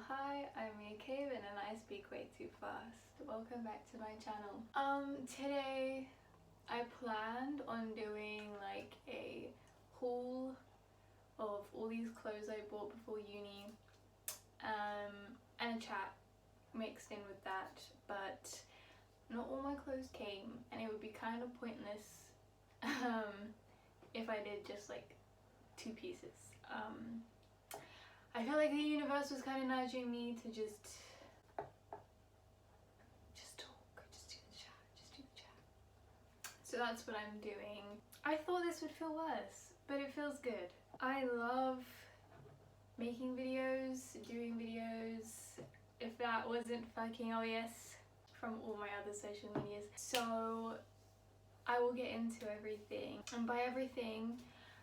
hi, I'm miacaven and I speak way too fast. Welcome back to my channel. Today I planned on doing like a haul of all these clothes I bought before uni, and a chat mixed in with that, but not all my clothes came and it would be kind of pointless if I did just like two pieces. I feel like the universe was kind of nudging me to just talk, just do the chat. So that's what I'm doing. I thought this would feel worse, but it feels good. I love making videos, doing videos, if that wasn't fucking obvious from all my other social medias. So I will get into everything, and by everything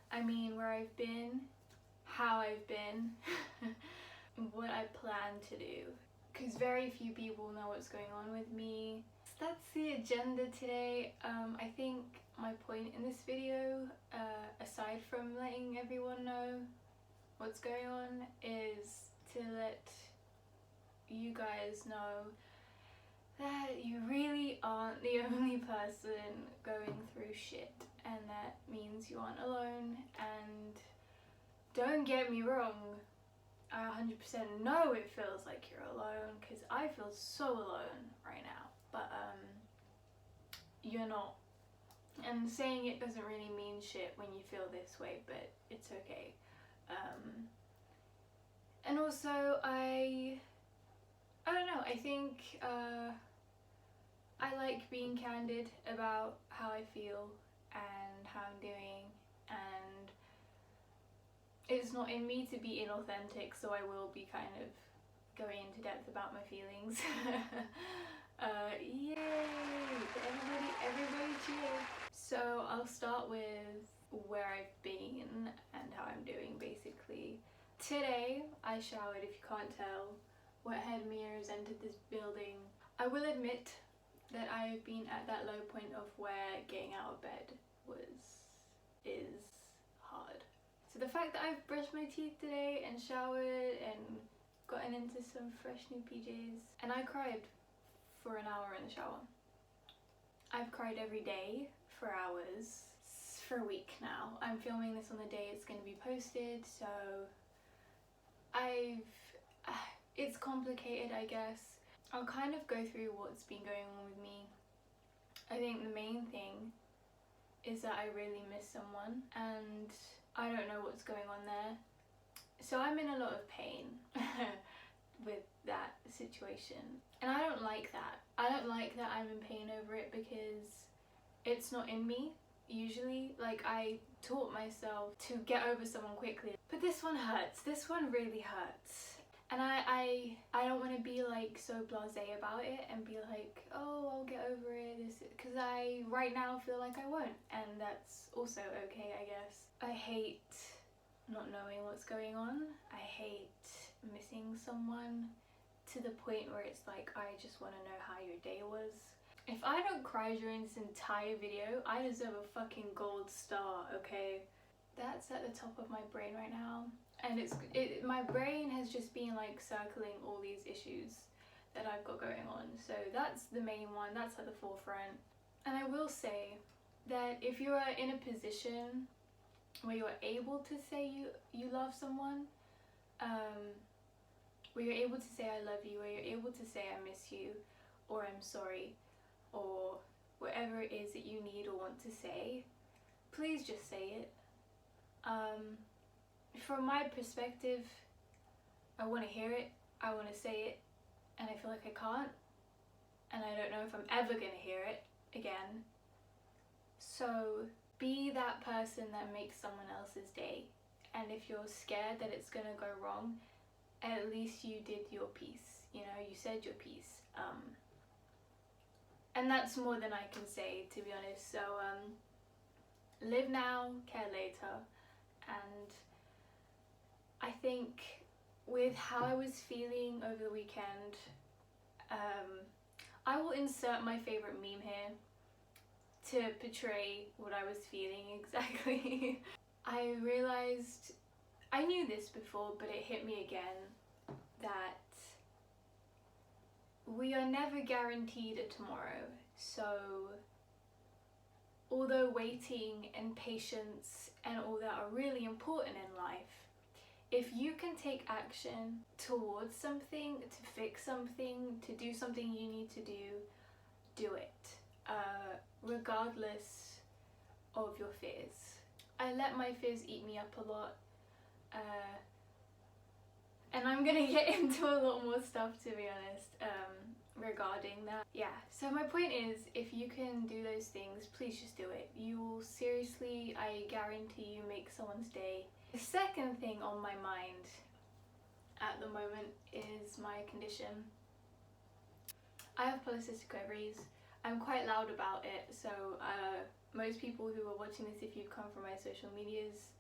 I mean where I've been, how I've been, what I plan to do, because very few people know what's going on with me. So that's the agenda today. I think my point in this video, aside from letting everyone know what's going on, is to let you guys know that you really aren't the only person going through shit, and that means you aren't alone. And don't get me wrong, I 100% know it feels like you're alone, because I feel so alone right now, but you're not. And saying it doesn't really mean shit when you feel this way, but it's okay. And also I don't know, I think I like being candid about how I feel and how I'm doing, and it's not in me to be inauthentic, so I will be kind of going into depth about my feelings. Yay! Everybody cheer! So I'll start with where I've been and how I'm doing, basically. Today I showered, if you can't tell. Wet-haired Mia has entered this building. I will admit that I've been at that low point of where getting out of bed is hard. So the fact that I've brushed my teeth today and showered and gotten into some fresh new PJs, and I cried for an hour in the shower. I've cried every day for hours for a week now. I'm filming this on the day it's going to be posted, so it's complicated, I guess. I'll kind of go through what's been going on with me. I think the main thing is that I really miss someone, and I don't know what's going on there. So I'm in a lot of pain with that situation, and I don't like that. I don't like that I'm in pain over it, because it's not in me usually. Like, I taught myself to get over someone quickly, but this one hurts. This one really hurts. And I don't want to be like so blasé about it and be like, oh, I'll get over it, because I right now feel like I won't, and that's also okay, I guess. I hate not knowing what's going on. I hate missing someone to the point where it's like, I just want to know how your day was. If I don't cry during this entire video, I deserve a fucking gold star, okay? That's at the top of my brain right now, and my brain has just been like circling all these issues that I've got going on. So that's the main one, that's at the forefront. And I will say that if you are in a position where you're able to say you love someone, where you're able to say I love you, where you're able to say I miss you, or I'm sorry, or whatever it is that you need or want to say, please just say it. From my perspective, I want to hear it, I want to say it, and I feel like I can't, and I don't know if I'm ever going to hear it again. So be that person that makes someone else's day, and if you're scared that it's going to go wrong, at least you did your piece, you know, you said your piece. And that's more than I can say, to be honest. So live now, care later. And I think with how I was feeling over the weekend, I will insert my favorite meme here to portray what I was feeling exactly. I realized, I knew this before, but it hit me again, that we are never guaranteed a tomorrow. So although waiting and patience and all that are really important in life, if you can take action towards something, to fix something, to do something you need to do it, regardless of your fears. I let my fears eat me up a lot, and I'm gonna get into a lot more stuff, to be honest, regarding that. Yeah, so my point is, if you can do those things, please just do it. You will seriously, I guarantee you, make someone's day. The second thing on my mind at the moment is my condition. I have polycystic ovaries. I'm quite loud about it, so most people who are watching this, if you've come from my social medias,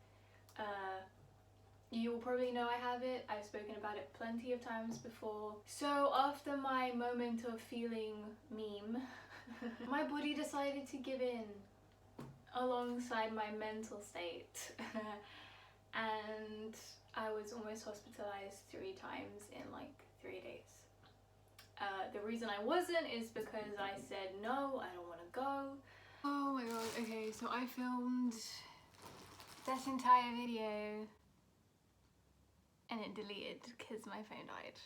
you will probably know I have it. I've spoken about it plenty of times before. So after my moment of feeling meme, my body decided to give in alongside my mental state. And I was almost hospitalized 3 times in like 3 days. The reason I wasn't is because I said no, I don't want to go. Oh my god, okay, so I filmed that entire video and it deleted because my phone died.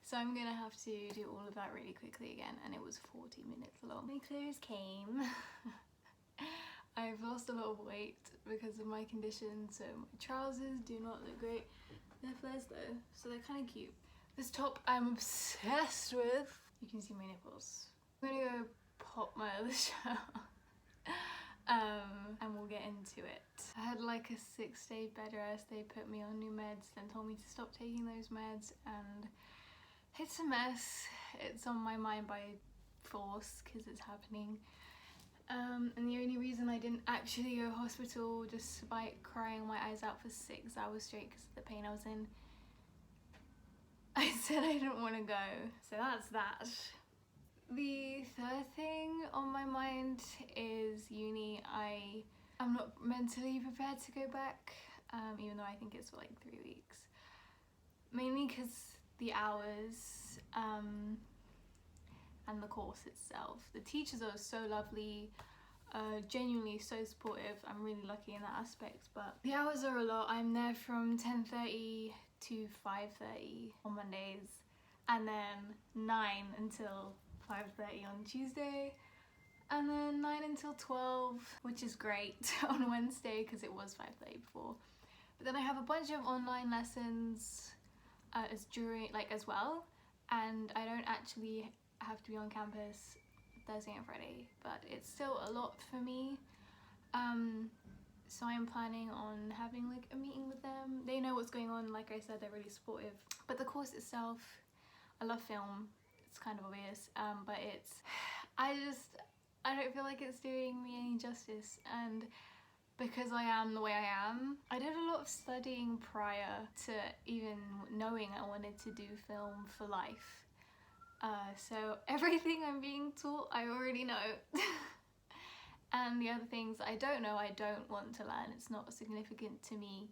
So I'm gonna have to do all of that really quickly again, and it was 40 minutes long. My clothes came. I've lost a lot of weight because of my condition, so my trousers do not look great. They're flares though, so they're kind of cute. This top I'm obsessed with. You can see my nipples. I'm gonna go pop my other shirt and we'll get into it. I had like a 6-day bed rest. They put me on new meds, then told me to stop taking those meds, and it's a mess. It's on my mind by force because it's happening. And the only reason I didn't actually go to hospital, despite crying my eyes out for 6 hours straight because of the pain I was in, I said I didn't want to go. So that's that. The third thing on my mind is uni. I'm not mentally prepared to go back, even though I think it's for like 3 weeks. Mainly because the hours and the course itself. The teachers are so lovely, genuinely so supportive. I'm really lucky in that aspect, but the hours are a lot. I'm there from 10:30 to 5:30 on Mondays, and then 9 until 5:30 on Tuesday, and then 9 until 12, which is great on Wednesday because it was 5:30 before. But then I have a bunch of online lessons as well, and I don't actually have to be on campus Thursday and Friday, but it's still a lot for me. So I'm planning on having like a meeting with them. They know what's going on. Like I said, they're really supportive. But the course itself, I love film. It's kind of obvious, but I don't feel like it's doing me any justice. And because I am the way I am, I did a lot of studying prior to even knowing I wanted to do film for life. So everything I'm being taught, I already know. And the other things I don't know, I don't want to learn. It's not significant to me.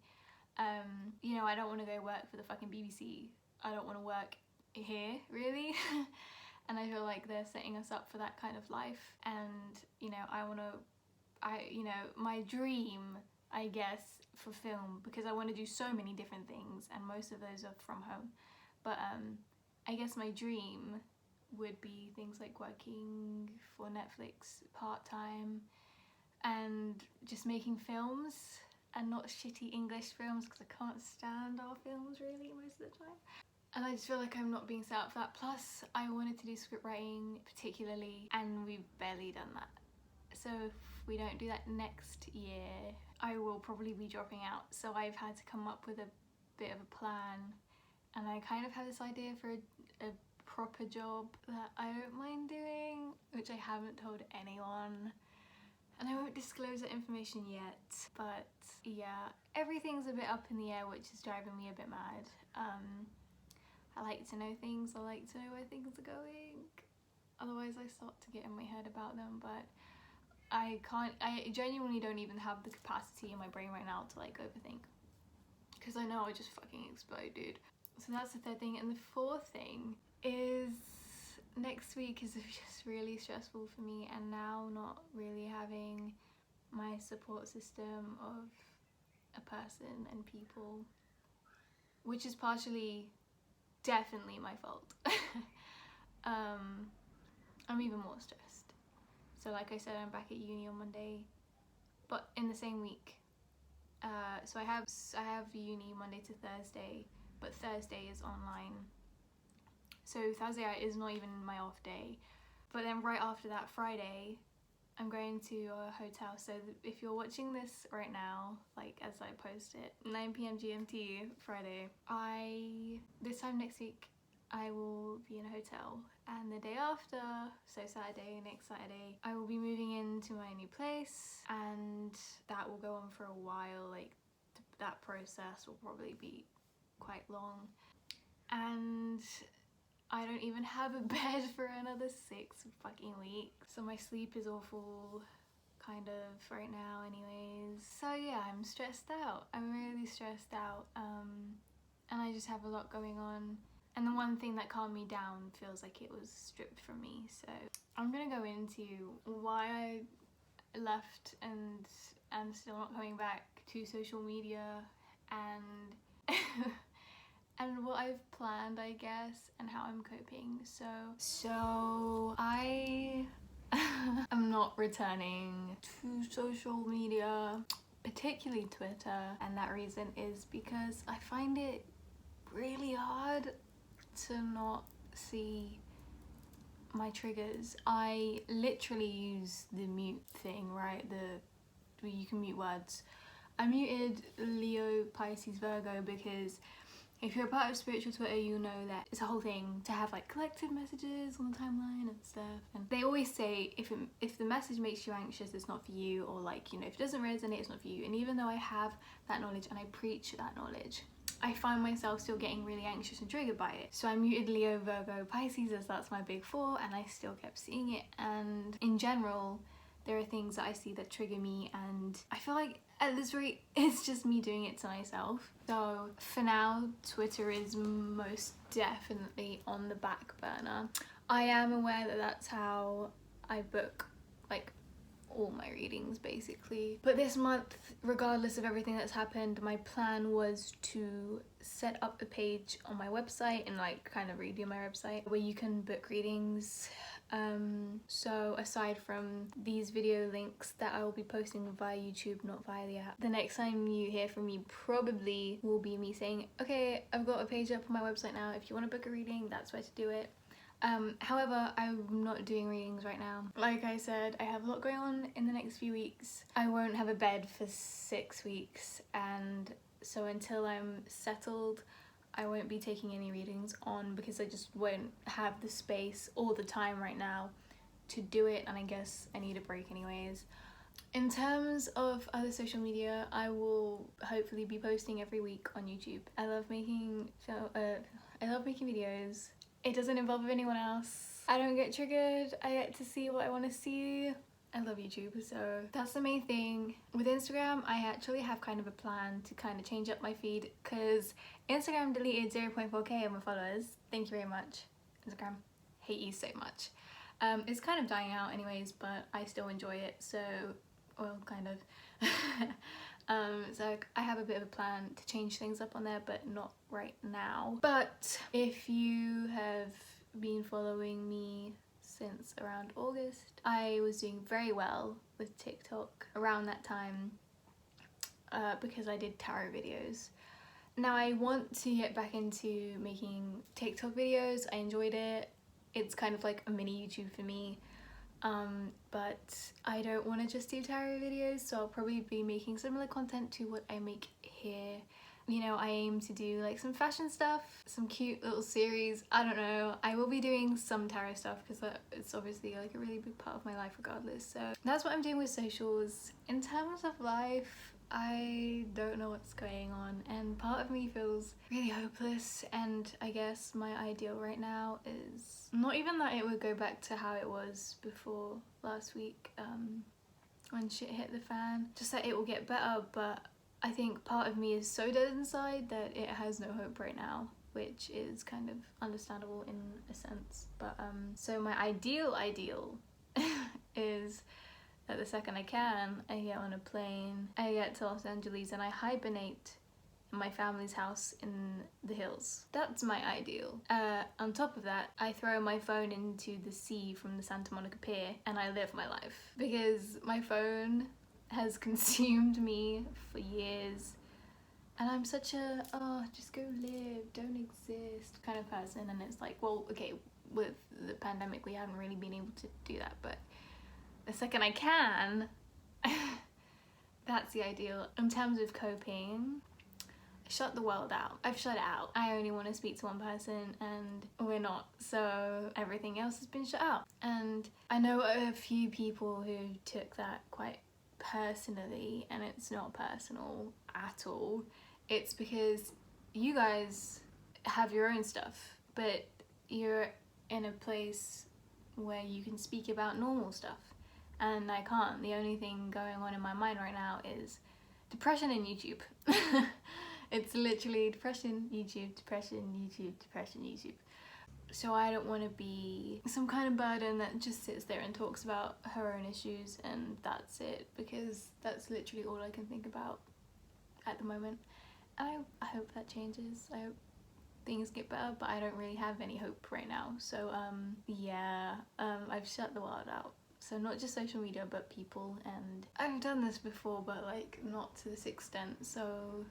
You know, I don't want to go work for the fucking BBC. I don't want to work here, really. And I feel like they're setting us up for that kind of life. And, you know, my dream, I guess, for film, because I want to do so many different things, and most of those are from home. But I guess my dream would be things like working for Netflix part-time and just making films, and not shitty English films because I can't stand our films really most of the time. And I just feel like I'm not being set up for that. Plus I wanted to do script writing particularly, and we've barely done that. So if we don't do that next year, I will probably be dropping out. So I've had to come up with a bit of a plan, and I kind of have this idea for a proper job that I don't mind doing, which I haven't told anyone, and I won't disclose that information yet. But yeah, everything's a bit up in the air, which is driving me a bit mad. I like to know things, I like to know where things are going, otherwise I start to get in my head about them. But I genuinely don't even have the capacity in my brain right now to like overthink, because I know I'll just fucking explode, dude. So that's the third thing. And the fourth thing is next week is just really stressful for me, and now not really having my support system of a person and people, which is partially definitely my fault. I'm even more stressed. So like I said, I'm back at uni on Monday, but in the same week. So I have uni Monday to Thursday, but Thursday is online. So Thursday is not even my off day. But then right after that, Friday, I'm going to a hotel. So if you're watching this right now, like as I post it, 9 p.m. GMT Friday, this time next week, I will be in a hotel. And the day after, so Saturday, next Saturday, I will be moving into my new place, and that will go on for a while. Like that process will probably be quite long. And I don't even have a bed for another 6 fucking weeks. So my sleep is awful, kind of, right now anyways. So yeah, I'm stressed out. I'm really stressed out. And I just have a lot going on. And the one thing that calmed me down feels like it was stripped from me. So I'm gonna go into why I left and am still not coming back to social media, and and what I've planned, I guess, and how I'm coping. So I am not returning to social media, particularly Twitter, and that reason is because I find it really hard to not see my triggers. I literally use the mute thing, right? You can mute words. I muted Leo, Pisces, Virgo because if you're a part of spiritual Twitter, you know that it's a whole thing to have like collective messages on the timeline and stuff. And they always say if the message makes you anxious, it's not for you, or like, you know, if it doesn't resonate, it's not for you. And even though I have that knowledge and I preach that knowledge, I find myself still getting really anxious and triggered by it. So I muted Leo, Virgo, Pisces, as that's my big 4, and I still kept seeing it. And in general, there are things that I see that trigger me, and I feel like at this rate, it's just me doing it to myself. So for now, Twitter is most definitely on the back burner. I am aware that that's how I book like all my readings basically. But this month, regardless of everything that's happened, my plan was to set up a page on my website and like kind of redo my website where you can book readings. So aside from these video links that I will be posting via YouTube, not via the app, the next time you hear from me probably will be me saying, okay, I've got a page up on my website now. If you want to book a reading, that's where to do it. However, I'm not doing readings right now. Like I said, I have a lot going on in the next few weeks. I won't have a bed for 6 weeks, and so until I'm settled, I won't be taking any readings on because I just won't have the space or the time right now to do it, and I guess I need a break anyways. In terms of other social media, I will hopefully be posting every week on YouTube. I love making videos. It doesn't involve anyone else. I don't get triggered. I get to see what I want to see. I love YouTube, so that's the main thing. With Instagram, I actually have kind of a plan to kind of change up my feed because Instagram deleted 0.4k of my followers. Thank you very much, Instagram. Hate you so much. It's kind of dying out anyways, but I still enjoy it, so, well, kind of. So I have a bit of a plan to change things up on there, but not right now. But if you have been following me since around August, I was doing very well with TikTok around that time because I did tarot videos. Now I want to get back into making TikTok videos. I enjoyed it. It's kind of like a mini YouTube for me. But I don't want to just do tarot videos, so I'll probably be making similar content to what I make here. You know, I aim to do like some fashion stuff, some cute little series, I don't know. I will be doing some tarot stuff because it's obviously like a really big part of my life regardless. So that's what I'm doing with socials. In terms of life, I don't know what's going on, and part of me feels really hopeless, and I guess my ideal right now is not even that it would go back to how it was before last week when shit hit the fan, just that it will get better, but I think part of me is so dead inside that it has no hope right now. which is kind of understandable in a sense. But so my ideal is that the second I can, I get on a plane, I get to Los Angeles, and I hibernate in my family's house in the hills. That's my ideal. On top of that, I throw my phone into the sea from the Santa Monica Pier and I live my life. Because my phone has consumed me for years. And I'm such a, oh, just go live, don't exist kind of person. And it's like, well, okay, with the pandemic, we haven't really been able to do that. But the second I can, that's the ideal. In terms of coping, shut the world out. I've shut it out. I only want to speak to one person and we're not. So everything else has been shut out. And I know a few people who took that quite personally, and it's not personal at all. It's because you guys have your own stuff, but you're in a place where you can speak about normal stuff. And I can't. The only thing going on in my mind right now is depression and YouTube. It's literally depression, YouTube, depression, YouTube, depression, YouTube. So I don't want to be some kind of burden that just sits there and talks about her own issues and that's it, because that's literally all I can think about at the moment. I hope that changes. I hope things get better, but I don't really have any hope right now. So yeah, I've shut the world out. So not just social media, but people. And I've done this before, but like not to this extent. So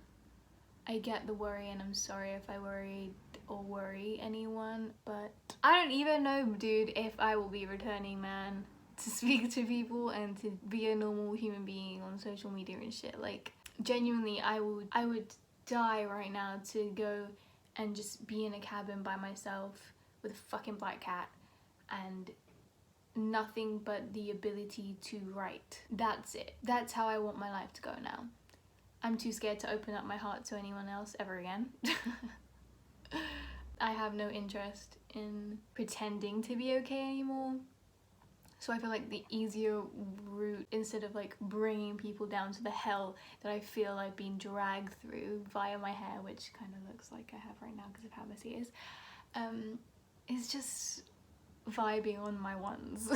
I get the worry, and I'm sorry if I worried or worry anyone, but I don't even know, dude, if I will be returning man to speak to people and to be a normal human being on social media and shit. Like, genuinely, I would die right now to go and just be in a cabin by myself with a fucking black cat and nothing but the ability to write. That's it. That's how I want my life to go now. I'm too scared to open up my heart to anyone else ever again. I have no interest in pretending to be okay anymore. So I feel like the easier route, instead of like bringing people down to the hell that I feel I've been dragged through via my hair, which kind of looks like I have right now because of how messy it is just vibing on my ones.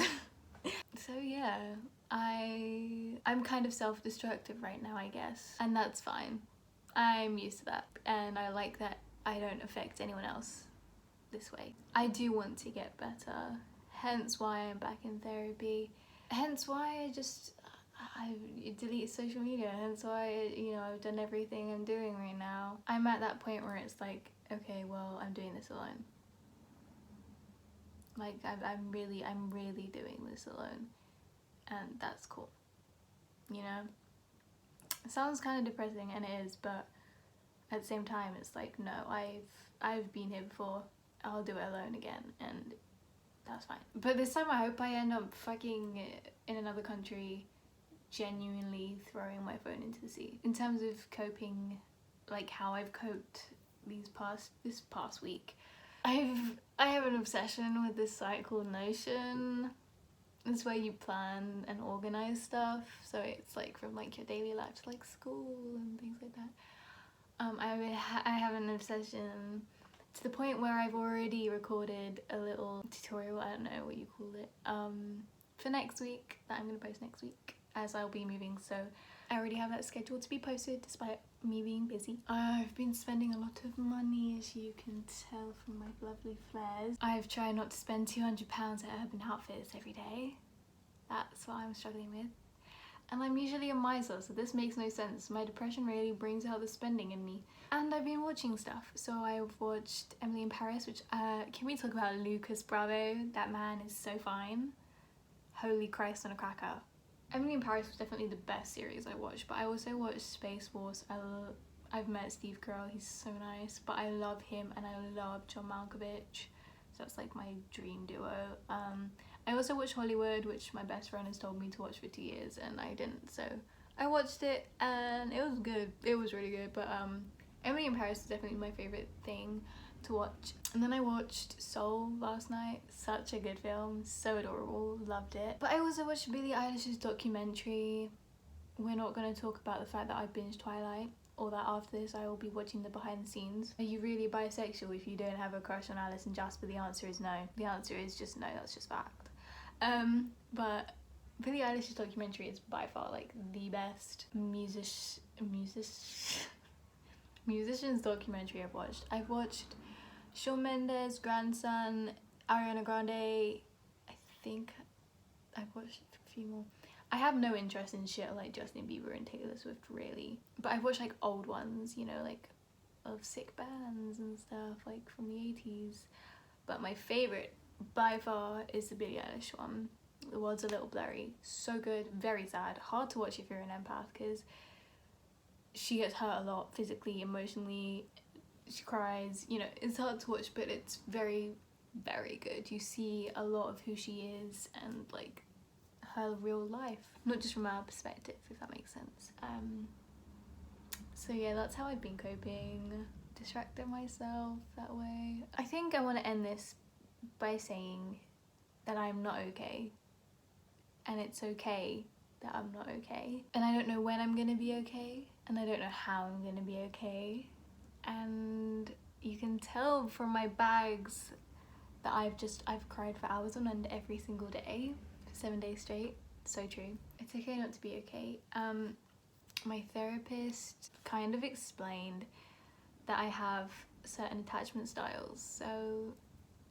So yeah, I'm kind of self-destructive right now, I guess, and that's fine. I'm used to that, and I like that I don't affect anyone else this way. I do want to get better, hence why I'm back in therapy, hence why I delete social media, hence why, you know, I've done everything I'm doing right now. I'm at that point where it's like, okay, well, I'm doing this alone. Like, I'm really doing this alone, and that's cool, you know? It sounds kind of depressing, and it is, but at the same time, it's like, no, I've been here before, I'll do it alone again, and that's fine. But this time I hope I end up fucking in another country, genuinely throwing my phone into the sea. In terms of coping, like how I've coped this past week, I have an obsession with this site called Notion. It's where you plan and organize stuff, so it's like from like your daily life to like school and things like that. I have an obsession to the point where I've already recorded a little tutorial, I don't know what you call it, for next week, that I'm gonna post next week, as I'll be moving, so I already have that scheduled to be posted despite me being busy. I've been spending a lot of money, as you can tell from my lovely flares. I've tried not to spend £200 at Urban Outfitters every day. That's what I'm struggling with. And I'm usually a miser, so this makes no sense. My depression really brings out the spending in me. And I've been watching stuff. So I've watched Emily in Paris, which, can we talk about Lucas Bravo? That man is so fine. Holy Christ on a cracker. Emily in Paris was definitely the best series I watched, but I also watched Space Force. I've met Steve Carell, he's so nice, but I love him and I love John Malkovich, so that's like my dream duo. I also watched Hollywood, which my best friend has told me to watch for 2 years and I didn't, so I watched it and it was good. It was really good, but Emily in Paris is definitely my favourite thing to watch. And then I watched Soul last night. Such a good film, so adorable, loved it. But I also watched Billie Eilish's documentary. We're not going to talk about the fact that I binged Twilight, or that after this I will be watching the behind the scenes. Are you really bisexual if you don't have a crush on Alice and Jasper? The answer is no. The answer is just no, that's just fact. But Billie Eilish's documentary is by far like the best musician's documentary I've watched. I've watched Shawn Mendes, Grandson, Ariana Grande. I think I've watched a few more. I have no interest in shit like Justin Bieber and Taylor Swift really, but I've watched like old ones, you know, like of sick bands and stuff like from the 80s. But my favourite by far is the Billie Eilish one. The world's a little blurry. So good, very sad, hard to watch if you're an empath because she gets hurt a lot physically, emotionally, she cries, you know, it's hard to watch, but it's very, very good. You see a lot of who she is and like her real life, not just from our perspective, if that makes sense. So yeah, that's how I've been coping, distracting myself that way. I think I want to end this by saying that I'm not okay, and it's okay that I'm not okay, and I don't know when I'm gonna be okay, and I don't know how I'm gonna be okay, and you can tell from my bags that I've cried for hours on end every single day for 7 days straight. So true. It's okay not to be okay. My therapist kind of explained that I have certain attachment styles, so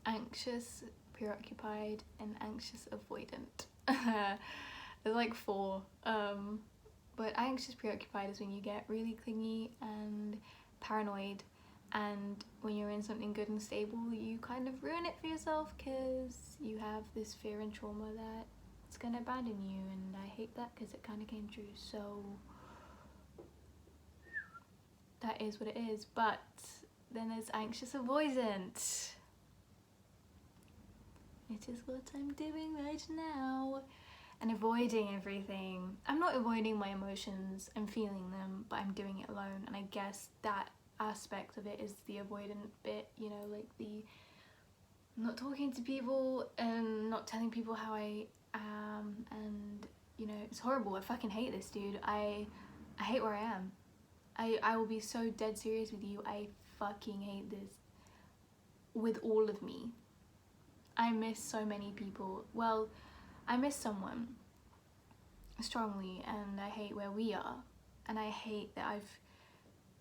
anxious, preoccupied, and anxious avoidant. There's like 4, but anxious preoccupied is when you get really clingy and paranoid, and when you're in something good and stable you kind of ruin it for yourself because you have this fear and trauma that it's gonna abandon you, and I hate that because it kind of came true, so that is what it is. But then there's anxious avoidant. It is what I'm doing right now, and avoiding everything. I'm not avoiding my emotions, I'm feeling them, but I'm doing it alone, and I guess that aspect of it is the avoidant bit, you know, like the not talking to people and not telling people how I am, and you know, it's horrible. I fucking hate this, dude. I hate where I am. I will be so dead serious with you. I fucking hate this with all of me. I miss so many people. Well, I miss someone strongly, and I hate where we are, and I hate that I've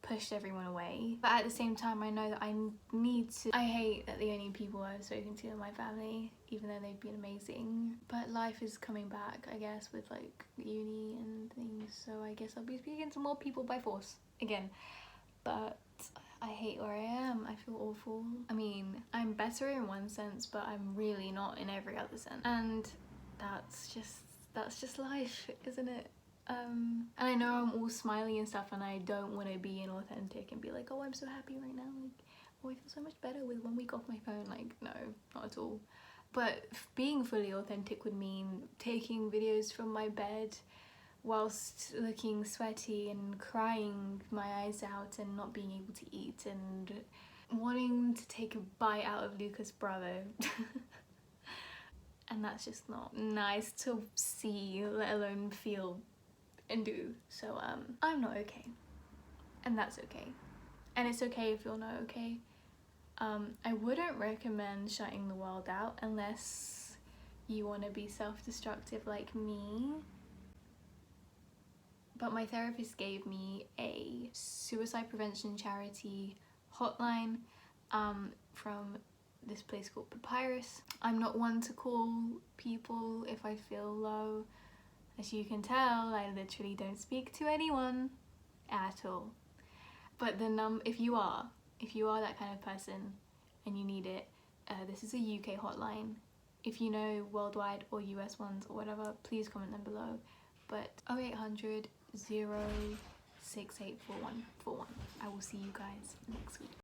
pushed everyone away, but at the same time I know that I need to. I hate that the only people I've spoken to are my family, even though they've been amazing, but life is coming back, I guess, with like uni and things, so I guess I'll be speaking to more people by force again. But I hate where I am. I feel awful. I mean, I'm better in one sense, but I'm really not in every other sense, and that's just life, isn't it? And I know I'm all smiley and stuff, and I don't want to be inauthentic and be like, oh, I'm so happy right now, like, oh, I feel so much better with 1 week off my phone. Like, no, not at all. But being fully authentic would mean taking videos from my bed whilst looking sweaty and crying my eyes out and not being able to eat and wanting to take a bite out of Lucas Bravo. And that's just not nice to see, let alone feel and do. So I'm not okay, and that's okay, and it's okay if you're not okay. I wouldn't recommend shutting the world out unless you want to be self-destructive like me, but my therapist gave me a suicide prevention charity hotline from this place called Papyrus. I'm not one to call people if I feel low. As you can tell, I literally don't speak to anyone at all. But if you are that kind of person and you need it, this is a UK hotline. If you know worldwide or US ones or whatever, please comment them below. But 0800 0684141. I will see you guys next week.